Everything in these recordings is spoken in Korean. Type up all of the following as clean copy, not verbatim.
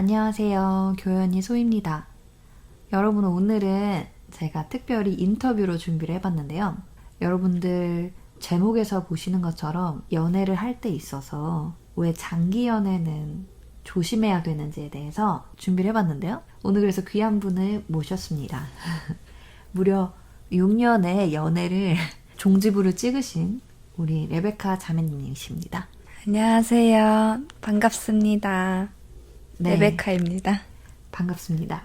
안녕하세요. 교연이 소입니다. 여러분, 오늘은 제가 특별히 인터뷰로 준비를 해봤는데요. 여러분들 제목에서 보시는 것처럼 연애를 할 때 있어서 왜 장기 연애는 조심해야 되는지에 대해서 준비를 해봤는데요. 오늘 그래서 귀한 분을 모셨습니다. 무려 6년의 연애를 종지부를 찍으신 우리 레베카 자매님이십니다. 안녕하세요. 반갑습니다. 네. 레베카입니다. 반갑습니다.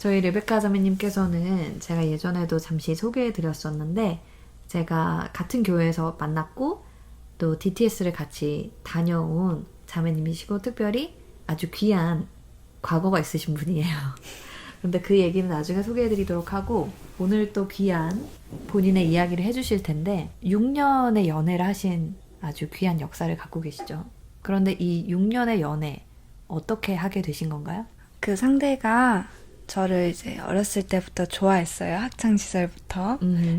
저희 레베카 자매님께서는 제가 예전에도 잠시 소개해드렸었는데 제가 같은 교회에서 만났고 또 DTS를 같이 다녀온 자매님이시고 특별히 아주 귀한 과거가 있으신 분이에요. 근데 그 얘기는 나중에 소개해드리도록 하고 오늘 또 귀한 본인의 이야기를 해주실 텐데 6년의 연애를 하신 아주 귀한 역사를 갖고 계시죠. 그런데 이 6년의 연애 어떻게 하게 되신 건가요? 그 상대가 저를 이제 어렸을 때부터 좋아했어요. 학창 시절부터.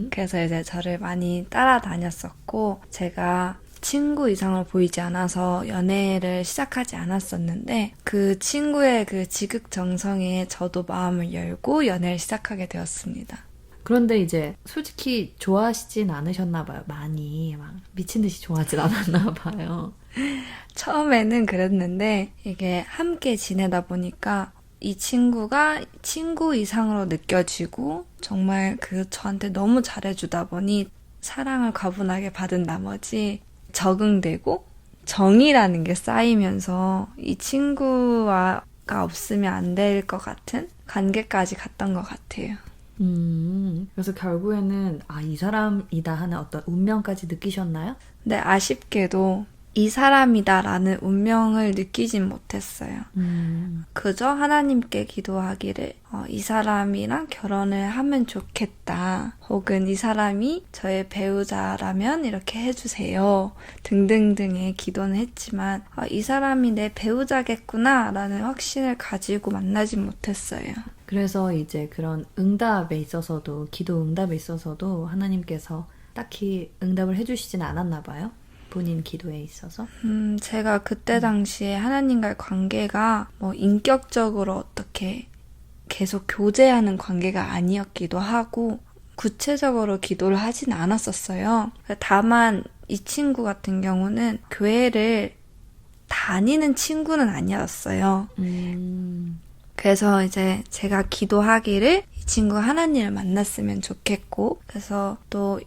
그래서 이제 저를 많이 따라다녔었고 제가 친구 이상으로 보이지 않아서 연애를 시작하지 않았었는데 그 친구의 그 지극정성에 저도 마음을 열고 연애를 시작하게 되었습니다. 그런데 이제 솔직히 좋아하시진 않으셨나 봐요. 많이 막 미친 듯이 좋아하진 않았나 봐요. 처음에는 그랬는데 이게 함께 지내다 보니까 이 친구가 친구 이상으로 느껴지고 정말 그 저한테 너무 잘해주다 보니 사랑을 과분하게 받은 나머지 적응되고 정이라는 게 쌓이면서 이 친구가 없으면 안 될 것 같은 관계까지 갔던 것 같아요. 그래서 결국에는 이 사람이다 하는 어떤 운명까지 느끼셨나요? 근데 아쉽게도 이 사람이다라는 운명을 느끼진 못했어요. 그저 하나님께 기도하기를 이 사람이랑 결혼을 하면 좋겠다. 혹은 이 사람이 저의 배우자라면 이렇게 해주세요. 등등등의 기도는 했지만 이 사람이 내 배우자겠구나 라는 확신을 가지고 만나진 못했어요. 그래서 이제 그런 응답에 있어서도 기도 응답에 있어서도 하나님께서 딱히 응답을 해주시진 않았나 봐요. 본인 기도에 있어서? 제가 그때 당시에 하나님과의 관계가 뭐 인격적으로 어떻게 계속 교제하는 관계가 아니었기도 하고 구체적으로 기도를 하진 않았었어요. 다만 이 친구 같은 경우는 교회를 다니는 친구는 아니었어요. 그래서 이제 제가 기도하기를 이 친구가 하나님을 만났으면 좋겠고 그래서 또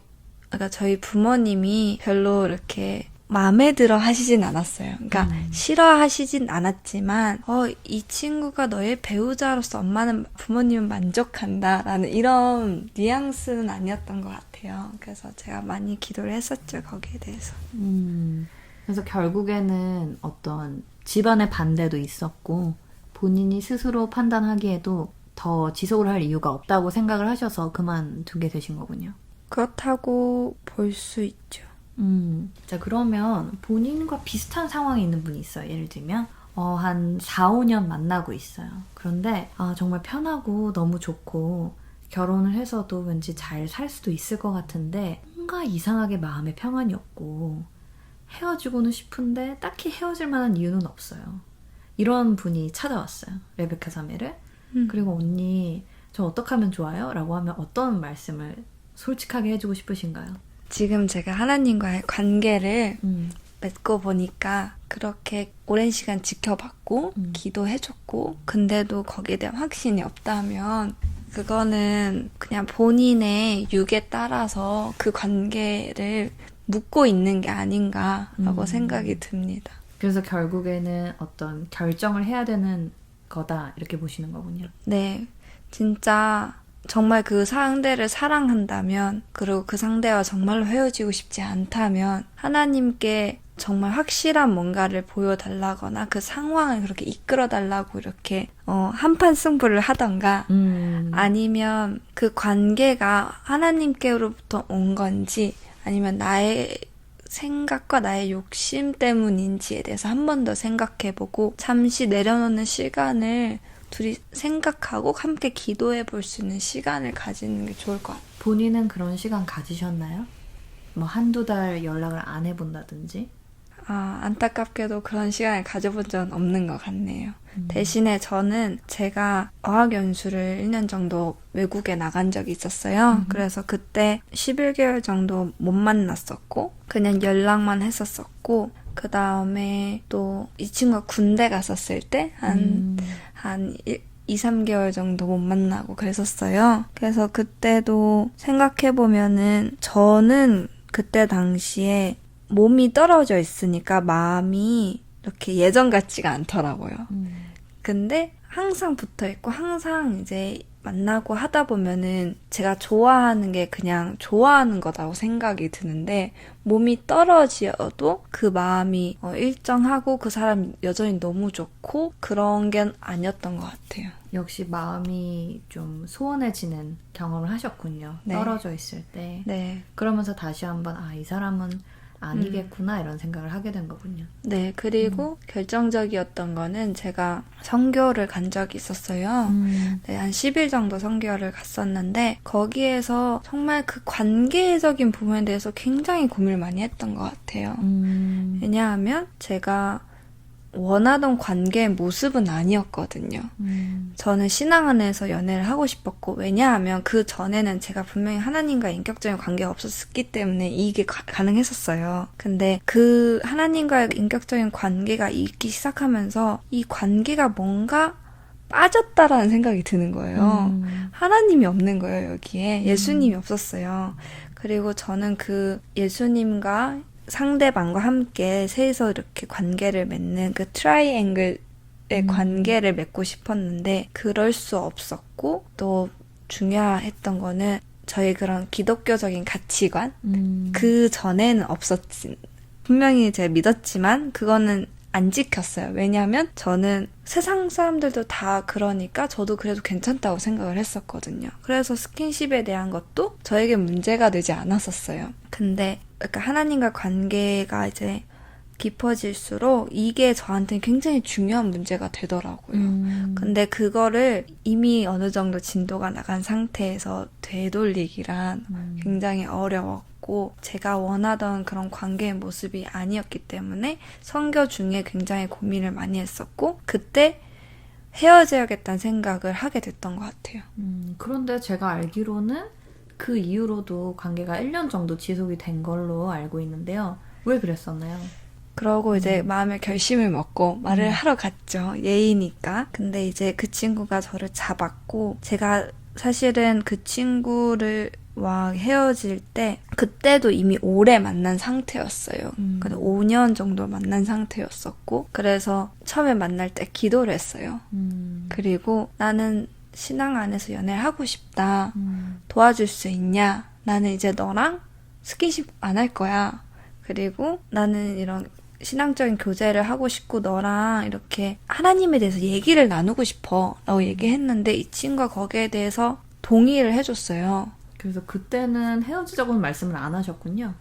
그러니까 저희 부모님이 별로 이렇게 마음에 들어 하시진 않았어요. 그러니까 싫어하시진 않았지만 이 친구가 너의 배우자로서 엄마는 부모님은 만족한다라는 이런 뉘앙스는 아니었던 것 같아요. 그래서 제가 많이 기도를 했었죠. 거기에 대해서. 그래서 결국에는 어떤 집안의 반대도 있었고 본인이 스스로 판단하기에도 더 지속을 할 이유가 없다고 생각을 하셔서 그만두게 되신 거군요. 그렇다고 볼 수 있죠. 자, 그러면 본인과 비슷한 상황이 있는 분이 있어요. 예를 들면 한 4, 5년 만나고 있어요. 그런데 정말 편하고 너무 좋고 결혼을 해서도 왠지 잘 살 수도 있을 것 같은데 뭔가 이상하게 마음에 평안이 없고 헤어지고는 싶은데 딱히 헤어질 만한 이유는 없어요. 이런 분이 찾아왔어요. 레베카 자매를. 그리고 언니 저 어떻게 하면 좋아요? 라고 하면 어떤 말씀을 솔직하게 해주고 싶으신가요? 지금 제가 하나님과의 관계를 맺고 보니까 그렇게 오랜 시간 지켜봤고 기도해줬고 근데도 거기에 대한 확신이 없다면 그거는 그냥 본인의 육에 따라서 그 관계를 묻고 있는 게 아닌가라고 생각이 듭니다. 그래서 결국에는 어떤 결정을 해야 되는 거다 이렇게 보시는 거군요. 네, 진짜 정말 그 상대를 사랑한다면 그리고 그 상대와 정말로 헤어지고 싶지 않다면 하나님께 정말 확실한 뭔가를 보여달라거나 그 상황을 그렇게 이끌어달라고 이렇게 한판 승부를 하던가 아니면 그 관계가 하나님께로부터 온 건지 아니면 나의 생각과 나의 욕심 때문인지에 대해서 한 번 더 생각해보고 잠시 내려놓는 시간을 둘이 생각하고 함께 기도해 볼 수 있는 시간을 가지는 게 좋을 것 같아요. 본인은 그런 시간 가지셨나요? 뭐 한두 달 연락을 안 해본다든지? 안타깝게도 그런 시간을 가져본 적은 없는 것 같네요. 대신에 저는 제가 어학연수를 1년 정도 외국에 나간 적이 있었어요. 그래서 그때 11개월 정도 못 만났었고 그냥 연락만 했었었고 그 다음에 또 이 친구가 군대 갔었을 때 한 2, 3개월 정도 못 만나고 그랬었어요. 그래서 그때도 생각해보면은 저는 그때 당시에 몸이 떨어져 있으니까 마음이 이렇게 예전 같지가 않더라고요. 근데 항상 붙어 있고 항상 이제 만나고 하다 보면은 제가 좋아하는 게 그냥 좋아하는 거다고 생각이 드는데 몸이 떨어져도 그 마음이 일정하고 그 사람 여전히 너무 좋고 그런 게 아니었던 것 같아요. 역시 마음이 좀 소원해지는 경험을 하셨군요. 네. 떨어져 있을 때. 네. 그러면서 다시 한번 이 사람은 아니겠구나 이런 생각을 하게 된 거군요. 네, 그리고 결정적이었던 거는 제가 선교를 간 적이 있었어요. 네, 한 10일 정도 선교를 갔었는데 거기에서 정말 그 관계적인 부분에 대해서 굉장히 고민을 많이 했던 것 같아요. 왜냐하면 제가 원하던 관계의 모습은 아니었거든요. 저는 신앙 안에서 연애를 하고 싶었고 왜냐하면 그 전에는 제가 분명히 하나님과 인격적인 관계가 없었기 때문에 이게 가능했었어요. 근데 그 하나님과의 인격적인 관계가 있기 시작하면서 이 관계가 뭔가 빠졌다라는 생각이 드는 거예요. 하나님이 없는 거예요, 여기에. 예수님이 없었어요. 그리고 저는 그 예수님과 상대방과 함께 셋이서 이렇게 관계를 맺는 그 트라이앵글의 관계를 맺고 싶었는데 그럴 수 없었고 또 중요했던 거는 저희 그런 기독교적인 가치관 그 전에는 없었지. 분명히 제가 믿었지만 그거는 안 지켰어요. 왜냐하면 저는 세상 사람들도 다 그러니까 저도 그래도 괜찮다고 생각을 했었거든요. 그래서 스킨십에 대한 것도 저에게 문제가 되지 않았었어요. 근데 그러니까 하나님과 관계가 이제 깊어질수록 이게 저한테는 굉장히 중요한 문제가 되더라고요. 근데 그거를 이미 어느 정도 진도가 나간 상태에서 되돌리기란 굉장히 어려웠고 제가 원하던 그런 관계의 모습이 아니었기 때문에 선교 중에 굉장히 고민을 많이 했었고 그때 헤어져야겠다는 생각을 하게 됐던 것 같아요. 그런데 제가 알기로는 그 이후로도 관계가 1년 정도 지속이 된 걸로 알고 있는데요. 왜 그랬었나요? 그러고 이제 마음의 결심을 먹고 말을 하러 갔죠. 예의니까. 근데 이제 그 친구가 저를 잡았고 제가 사실은 그 친구와 헤어질 때 그때도 이미 오래 만난 상태였어요. 그래서 5년 정도 만난 상태였었고 그래서 처음에 만날 때 기도를 했어요. 그리고 나는 신앙 안에서 연애를 하고 싶다. 도와줄 수 있냐? 나는 이제 너랑 스킨십 안 할 거야. 그리고 나는 이런 신앙적인 교제를 하고 싶고 너랑 이렇게 하나님에 대해서 얘기를 나누고 싶어 라고 얘기했는데 이 친구가 거기에 대해서 동의를 해줬어요. 그래서 그때는 헤어지자고는 말씀을 안 하셨군요.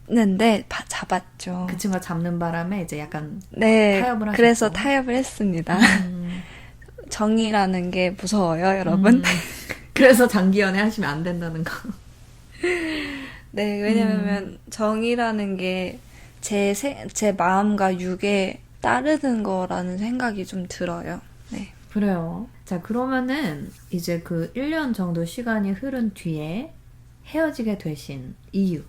했는데 잡았죠. 그 친구가 잡는 바람에 이제 약간 네, 타협을 하셨고. 그래서 타협을 했습니다. 정이라는 게 무서워요, 여러분. 그래서 장기 연애 하시면 안 된다는 거. 네, 왜냐면 정이라는 게 제 마음과 육에 따르는 거라는 생각이 좀 들어요. 네. 그래요. 자, 그러면은 이제 그 1년 정도 시간이 흐른 뒤에 헤어지게 되신 이유,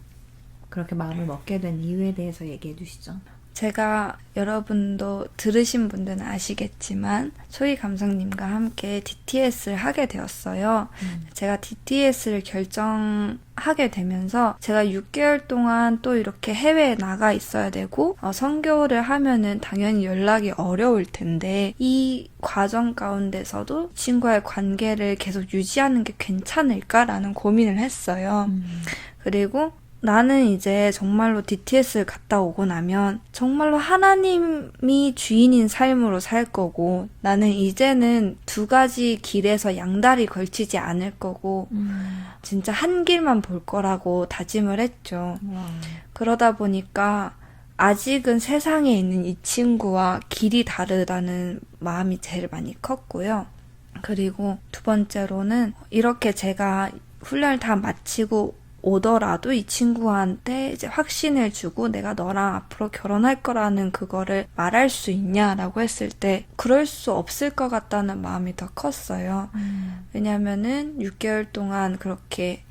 그렇게 마음을 먹게 된 이유에 대해서 얘기해 주시죠. 제가 여러분도 들으신 분들은 아시겠지만 소희 감독님과 함께 DTS를 하게 되었어요. 제가 DTS를 결정하게 되면서 제가 6개월 동안 또 이렇게 해외에 나가 있어야 되고 선교를 하면은 당연히 연락이 어려울 텐데 이 과정 가운데서도 친구와의 관계를 계속 유지하는 게 괜찮을까라는 고민을 했어요. 그리고 나는 이제 정말로 DTS를 갔다 오고 나면 정말로 하나님이 주인인 삶으로 살 거고 나는 이제는 두 가지 길에서 양다리 걸치지 않을 거고 진짜 한 길만 볼 거라고 다짐을 했죠. 그러다 보니까 아직은 세상에 있는 이 친구와 길이 다르다는 마음이 제일 많이 컸고요. 그리고 두 번째로는 이렇게 제가 훈련을 다 마치고 오더라도 이 친구한테 이제 확신을 주고 내가 너랑 앞으로 결혼할 거라는 그거를 말할 수 있냐라고 했을 때 그럴 수 없을 것 같다는 마음이 더 컸어요. 왜냐면은 6개월 동안 그렇게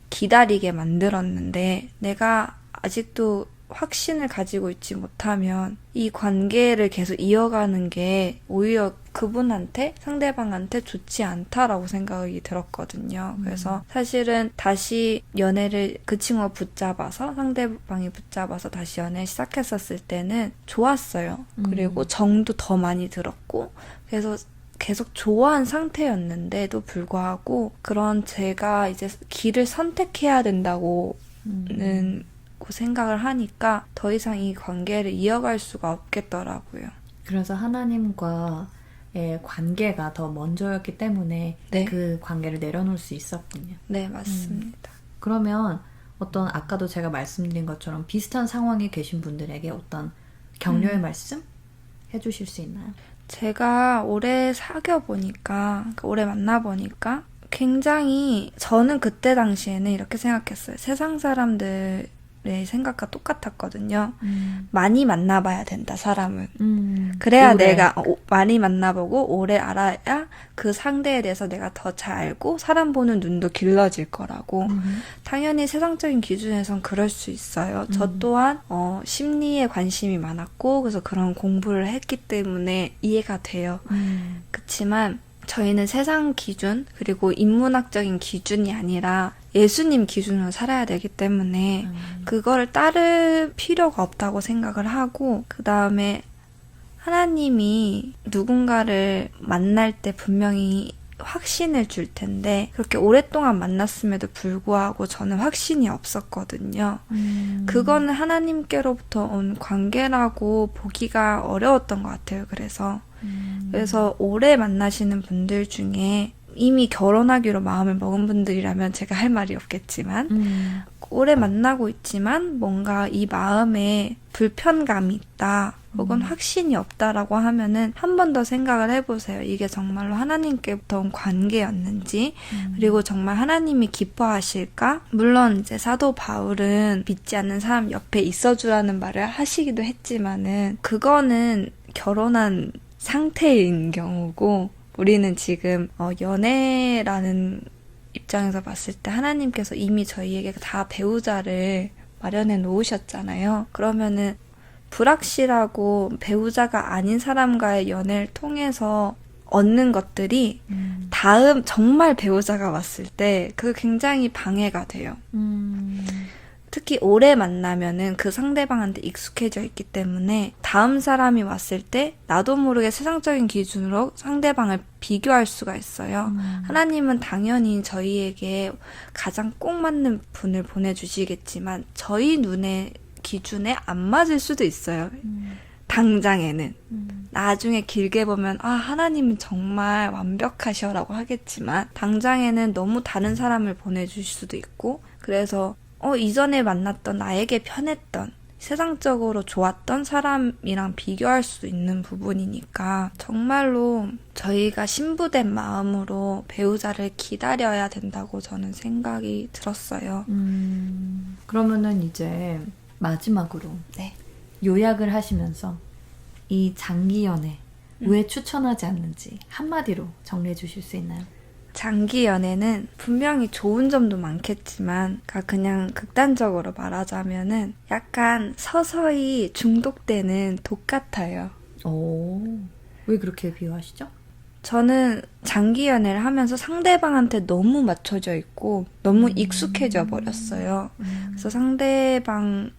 기다리게 만들었는데 내가 아직도 확신을 가지고 있지 못하면 이 관계를 계속 이어가는 게 오히려 그분한테, 상대방한테 좋지 않다라고 생각이 들었거든요. 그래서 사실은 다시 연애를 그 친구가 붙잡아서, 상대방이 붙잡아서 다시 연애를 시작했었을 때는 좋았어요. 그리고 정도 더 많이 들었고, 그래서 계속 좋아한 상태였는데도 불구하고 그런 제가 이제 길을 선택해야 된다고는 생각을 하니까 더 이상 이 관계를 이어갈 수가 없겠더라고요. 그래서 하나님과의 관계가 더 먼저였기 때문에 네. 그 관계를 내려놓을 수 있었군요. 네, 맞습니다. 그러면 어떤 아까도 제가 말씀드린 것처럼 비슷한 상황에 계신 분들에게 어떤 격려의 말씀 해주실 수 있나요? 제가 오래 사귀어보니까, 오래 만나보니까 굉장히 저는 그때 당시에는 이렇게 생각했어요. 세상 사람들의 생각과 똑같았거든요. 많이 만나봐야 된다, 사람은. 그래야 오래. 내가 많이 만나보고 오래 알아야 그 상대에 대해서 내가 더 잘 알고 사람 보는 눈도 길러질 거라고. 당연히 세상적인 기준에선 그럴 수 있어요. 저 또한 심리에 관심이 많았고 그래서 그런 공부를 했기 때문에 이해가 돼요. 그치만 저희는 세상 기준 그리고 인문학적인 기준이 아니라 예수님 기준으로 살아야 되기 때문에 그거를 따를 필요가 없다고 생각을 하고 그 다음에 하나님이 누군가를 만날 때 분명히 확신을 줄 텐데 그렇게 오랫동안 만났음에도 불구하고 저는 확신이 없었거든요. 그거는 하나님께로부터 온 관계라고 보기가 어려웠던 것 같아요. 그래서 오래 만나시는 분들 중에 이미 결혼하기로 마음을 먹은 분들이라면 제가 할 말이 없겠지만 오래 만나고 있지만 뭔가 이 마음에 불편감이 있다 혹은 확신이 없다라고 하면은 한 번 더 생각을 해보세요. 이게 정말로 하나님께부터 온 관계였는지 그리고 정말 하나님이 기뻐하실까? 물론 이제 사도 바울은 믿지 않는 사람 옆에 있어주라는 말을 하시기도 했지만은 그거는 결혼한 상태인 경우고 우리는 지금 연애라는 입장에서 봤을 때 하나님께서 이미 저희에게 다 배우자를 마련해 놓으셨잖아요. 그러면은 불확실하고 배우자가 아닌 사람과의 연애를 통해서 얻는 것들이 다음 정말 배우자가 왔을 때 그게 굉장히 방해가 돼요. 특히 오래 만나면은 그 상대방한테 익숙해져 있기 때문에 다음 사람이 왔을 때 나도 모르게 세상적인 기준으로 상대방을 비교할 수가 있어요. 하나님은 당연히 저희에게 가장 꼭 맞는 분을 보내주시겠지만 저희 눈의 기준에 안 맞을 수도 있어요. 당장에는. 나중에 길게 보면 하나님은 정말 완벽하셔라고 하겠지만 당장에는 너무 다른 사람을 보내주실 수도 있고 그래서 이전에 만났던 나에게 편했던 세상적으로 좋았던 사람이랑 비교할 수 있는 부분이니까 정말로 저희가 신부된 마음으로 배우자를 기다려야 된다고 저는 생각이 들었어요. 그러면은 이제 마지막으로 네. 요약을 하시면서 이 장기 연애 왜 추천하지 않는지 한마디로 정리해 주실 수 있나요? 장기 연애는 분명히 좋은 점도 많겠지만 그냥 극단적으로 말하자면은 약간 서서히 중독되는 독 같아요. 왜 그렇게 비유하시죠? 저는 장기 연애를 하면서 상대방한테 너무 맞춰져 있고 너무 익숙해져 버렸어요. 그래서 상대방을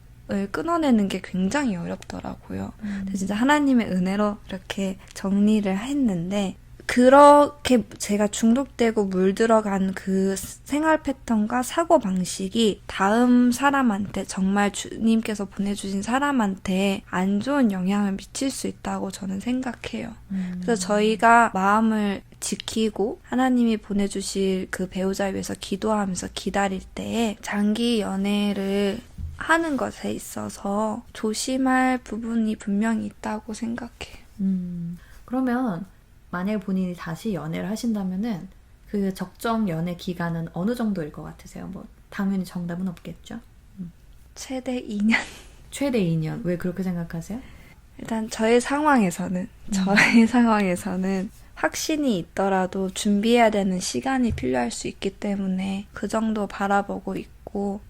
끊어내는 게 굉장히 어렵더라고요. 근데 진짜 하나님의 은혜로 이렇게 정리를 했는데 그렇게 제가 중독되고 물들어간 그 생활 패턴과 사고 방식이 다음 사람한테 정말 주님께서 보내주신 사람한테 안 좋은 영향을 미칠 수 있다고 저는 생각해요. 그래서 저희가 마음을 지키고 하나님이 보내주실 그 배우자 위해서 기도하면서 기다릴 때에 장기 연애를 하는 것에 있어서 조심할 부분이 분명히 있다고 생각해요. 그러면 만약 본인이 다시 연애를 하신다면은 그 적정 연애 기간은 어느 정도일 것 같으세요? 뭐 당연히 정답은 없겠죠. 최대 2년. 최대 2년. 왜 그렇게 생각하세요? 일단 저의 상황에서는 확신이 있더라도 준비해야 되는 시간이 필요할 수 있기 때문에 그 정도 바라보고 있고,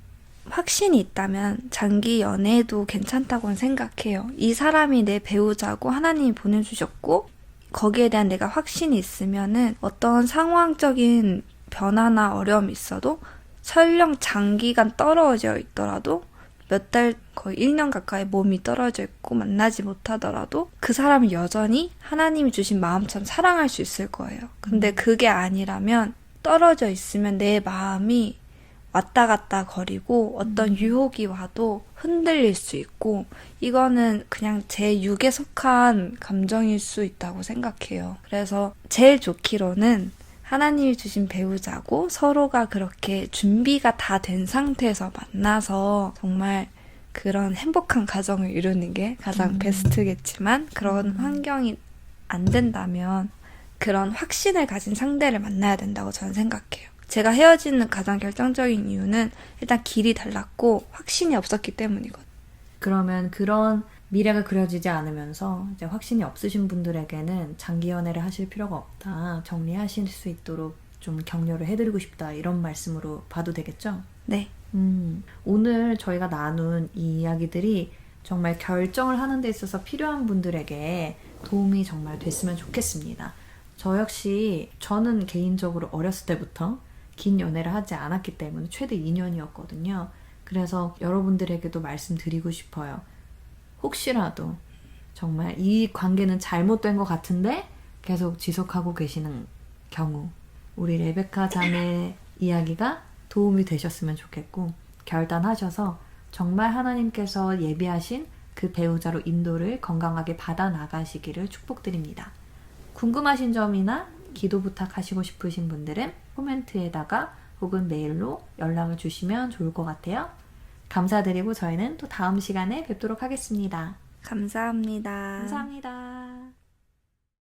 확신이 있다면 장기 연애도 괜찮다고는 생각해요. 이 사람이 내 배우자고 하나님이 보내주셨고 거기에 대한 내가 확신이 있으면은 어떤 상황적인 변화나 어려움이 있어도 설령 장기간 떨어져 있더라도 몇 달, 거의 1년 가까이 몸이 떨어져 있고 만나지 못하더라도 그 사람을 여전히 하나님이 주신 마음처럼 사랑할 수 있을 거예요. 근데 그게 아니라면 떨어져 있으면 내 마음이 왔다 갔다 거리고 어떤 유혹이 와도 흔들릴 수 있고, 이거는 그냥 제 육에 속한 감정일 수 있다고 생각해요. 그래서 제일 좋기로는 하나님이 주신 배우자고 서로가 그렇게 준비가 다 된 상태에서 만나서 정말 그런 행복한 가정을 이루는 게 가장 베스트겠지만, 그런 환경이 안 된다면 그런 확신을 가진 상대를 만나야 된다고 저는 생각해요. 제가 헤어지는 가장 결정적인 이유는 일단 길이 달랐고 확신이 없었기 때문이거든요. 그러면 그런 미래가 그려지지 않으면서 이제 확신이 없으신 분들에게는 장기 연애를 하실 필요가 없다, 정리하실 수 있도록 좀 격려를 해드리고 싶다, 이런 말씀으로 봐도 되겠죠? 네. 오늘 저희가 나눈 이 이야기들이 정말 결정을 하는 데 있어서 필요한 분들에게 도움이 정말 됐으면 좋겠습니다. 저 역시 저는 개인적으로 어렸을 때부터 긴 연애를 하지 않았기 때문에 최대 2년이었거든요. 그래서 여러분들에게도 말씀드리고 싶어요. 혹시라도 정말 이 관계는 잘못된 것 같은데 계속 지속하고 계시는 경우, 우리 레베카 자매 이야기가 도움이 되셨으면 좋겠고, 결단하셔서 정말 하나님께서 예비하신 그 배우자로 인도를 건강하게 받아 나가시기를 축복드립니다. 궁금하신 점이나 기도 부탁하시고 싶으신 분들은 코멘트에다가 혹은 메일로 연락을 주시면 좋을 것 같아요. 감사드리고 저희는 또 다음 시간에 뵙도록 하겠습니다. 감사합니다. 감사합니다.